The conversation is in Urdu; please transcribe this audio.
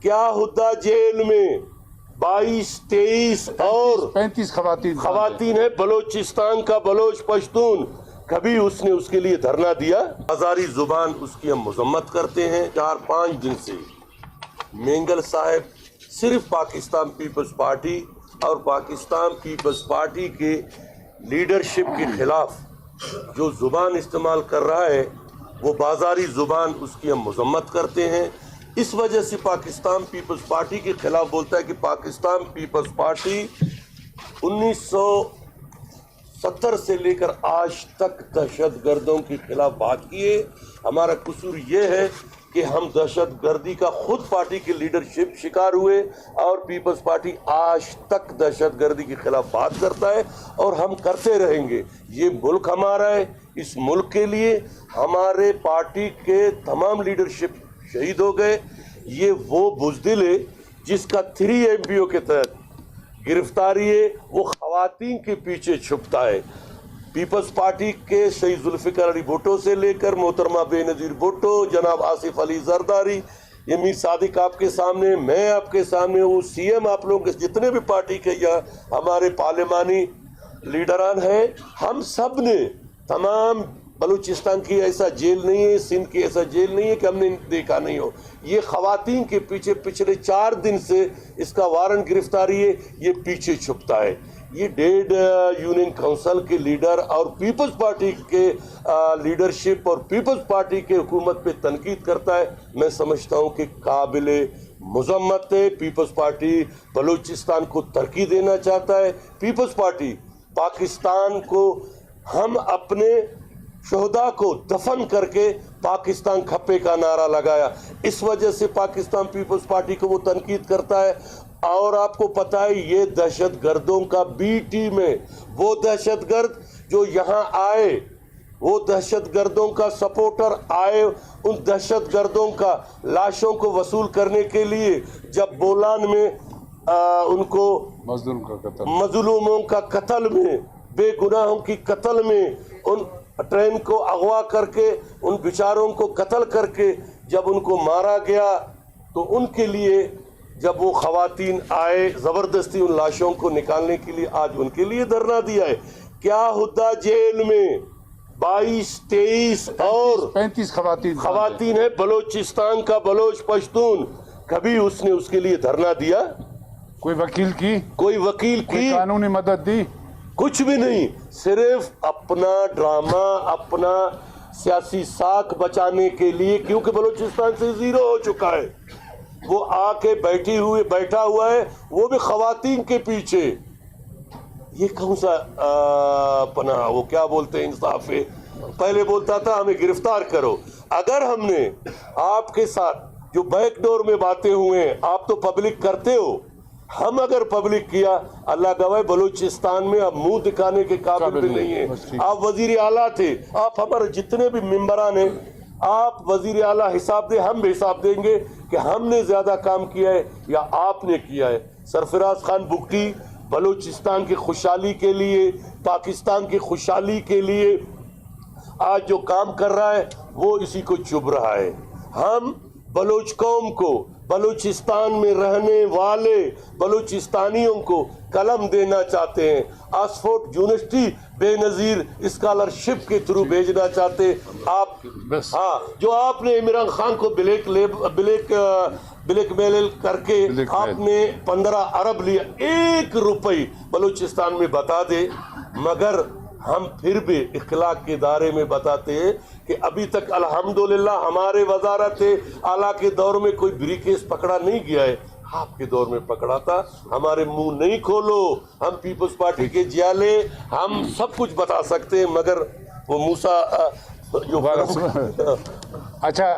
کیا ہوتا جیل میں 22 23 اور 35 خواتین ہیں بلوچستان کا بلوچ پشتون، کبھی اس نے اس کے لیے دھرنا دیا؟ ہزاری زبان اس کی ہم مذمت کرتے ہیں۔ 4-5 دن سے مینگل صاحب صرف پاکستان پیپلز پارٹی اور پاکستان پیپلز پارٹی کے لیڈرشپ کے خلاف جو زبان استعمال کر رہا ہے وہ بازاری زبان، اس کی ہم مذمت کرتے ہیں۔ اس وجہ سے پاکستان پیپلز پارٹی کے خلاف بولتا ہے کہ پاکستان پیپلز پارٹی 1970 سے لے کر آج تک دہشت گردوں کے خلاف بات کیے۔ ہمارا قصور یہ ہے کہ ہم دہشت گردی کا خود پارٹی کے لیڈرشپ شکار ہوئے، اور پیپلز پارٹی آج تک دہشت گردی کے خلاف بات کرتا ہے اور ہم کرتے رہیں گے۔ یہ ملک ہمارا ہے، اس ملک کے لیے ہمارے پارٹی کے تمام لیڈرشپ شہید ہو گئے۔ یہ وہ بزدل ہے جس کا 3 MPO کے تحت گرفتاری ہے، وہ خواتین کے پیچھے چھپتا ہے۔ پیپلز پارٹی کے شہید ذوالفقار علی بھٹو سے لے کر محترمہ بے نظیر بھٹو، جناب آصف علی زرداری، یہ میر صادق آپ کے سامنے، میں آپ کے سامنے، وہ CM آپ لوگوں کے جتنے بھی پارٹی کے یا ہمارے پارلیمانی لیڈران ہیں، ہم سب نے تمام بلوچستان کی ایسا جیل نہیں ہے، سندھ کی ایسا جیل نہیں ہے کہ ہم نے دیکھا نہیں ہو۔ یہ خواتین کے پیچھے پچھلے 4 دن سے اس کا وارنٹ گرفتاری ہے، یہ پیچھے چھپتا ہے۔ یہ ڈیڈ یونین کونسل کے لیڈر اور پیپلز پارٹی کے لیڈرشپ اور پیپلز پارٹی کے حکومت پہ تنقید کرتا ہے۔ میں سمجھتا ہوں کہ قابل مذمت ہے۔ پیپلز پارٹی بلوچستان کو ترقی دینا چاہتا ہے۔ پیپلز پارٹی پاکستان کو، ہم اپنے شہداء کو دفن کر کے پاکستان کھپے کا نعرہ لگایا، اس وجہ سے پاکستان پیپلز پارٹی کو وہ تنقید کرتا ہے۔ اور آپ کو پتہ ہے یہ دہشت گردوں کا B ٹیم ہے، وہ دہشت گرد جو یہاں آئے، وہ دہشت گردوں کا سپورٹر آئے، ان دہشت گردوں کا لاشوں کو وصول کرنے کے لیے جب بولان میں ان کو مظلوموں کا قتل میں، بے گناہوں کی قتل میں، ان ٹرین کو اغوا کر کے ان بیچاروں کو قتل کر کے جب ان کو مارا گیا، تو ان کے لیے جب وہ خواتین آئے زبردستی ان لاشوں کو نکالنے کے لیے، آج ان کے لیے دھرنا دیا ہے۔ کیا ہوتا جیل میں 22 23 اور 35 خواتین ہیں بلوچستان کا بلوچ پشتون، کبھی اس نے اس کے لیے دھرنا دیا؟ کوئی وکیل کی قانونی مدد دی؟ کچھ بھی نہیں، صرف اپنا ڈرامہ، اپنا سیاسی ساکھ بچانے کے لیے، کیونکہ بلوچستان سے 0 ہو چکا ہے، وہ آ کے بیٹھا ہوا ہے، وہ بھی خواتین کے پیچھے۔ یہ کون سا اپنا وہ کیا بولتے ہیں انصاف ہے؟ پہلے بولتا تھا ہمیں گرفتار کرو۔ اگر ہم نے آپ کے ساتھ جو بیک ڈور میں باتیں ہوئے ہیں، آپ تو پبلک کرتے ہو، ہم اگر پبلک کیا، اللہ گواہ بلوچستان میں اب منہ دکھانے کے قابل بھی نہیں ہیں۔ آپ وزیر اعلیٰ تھے، آپ ہمارے جتنے بھی ممبران ہیں، آپ وزیر اعلیٰ حساب دیں، ہم بھی حساب دیں گے کہ ہم نے زیادہ کام کیا ہے یا آپ نے کیا ہے۔ سرفراز خان بگٹی بلوچستان کی خوشحالی کے لیے، پاکستان کی خوشحالی کے لیے آج جو کام کر رہا ہے وہ اسی کو چبھ رہا ہے۔ ہم بلوچ قوم کو، بلوچستان میں رہنے والے بلوچستانیوں کو قلم دینا چاہتے ہیں، آکسفورڈ یونیورسٹی بے نظیر اسکالرشپ کے تھرو بھیجنا چاہتے آپ، ہاں، جو آپ نے عمران خان کو بلیک میل کر کے آپ نے 15 ارب لیا، 1 روپے بلوچستان میں بتا دے، مگر ہم پھر بھی اخلاق کے دائرے میں بتاتے ہیں کہ ابھی تک الحمدللہ ہمارے وزارت اعلیٰ کے دور میں کوئی بریکیس پکڑا نہیں گیا ہے، آپ کے دور میں پکڑا تھا۔ ہمارے منہ نہیں کھولو، ہم پیپلز پارٹی کے جیالے، ہم سب کچھ بتا سکتے ہیں، مگر وہ موسیٰ جو اچھا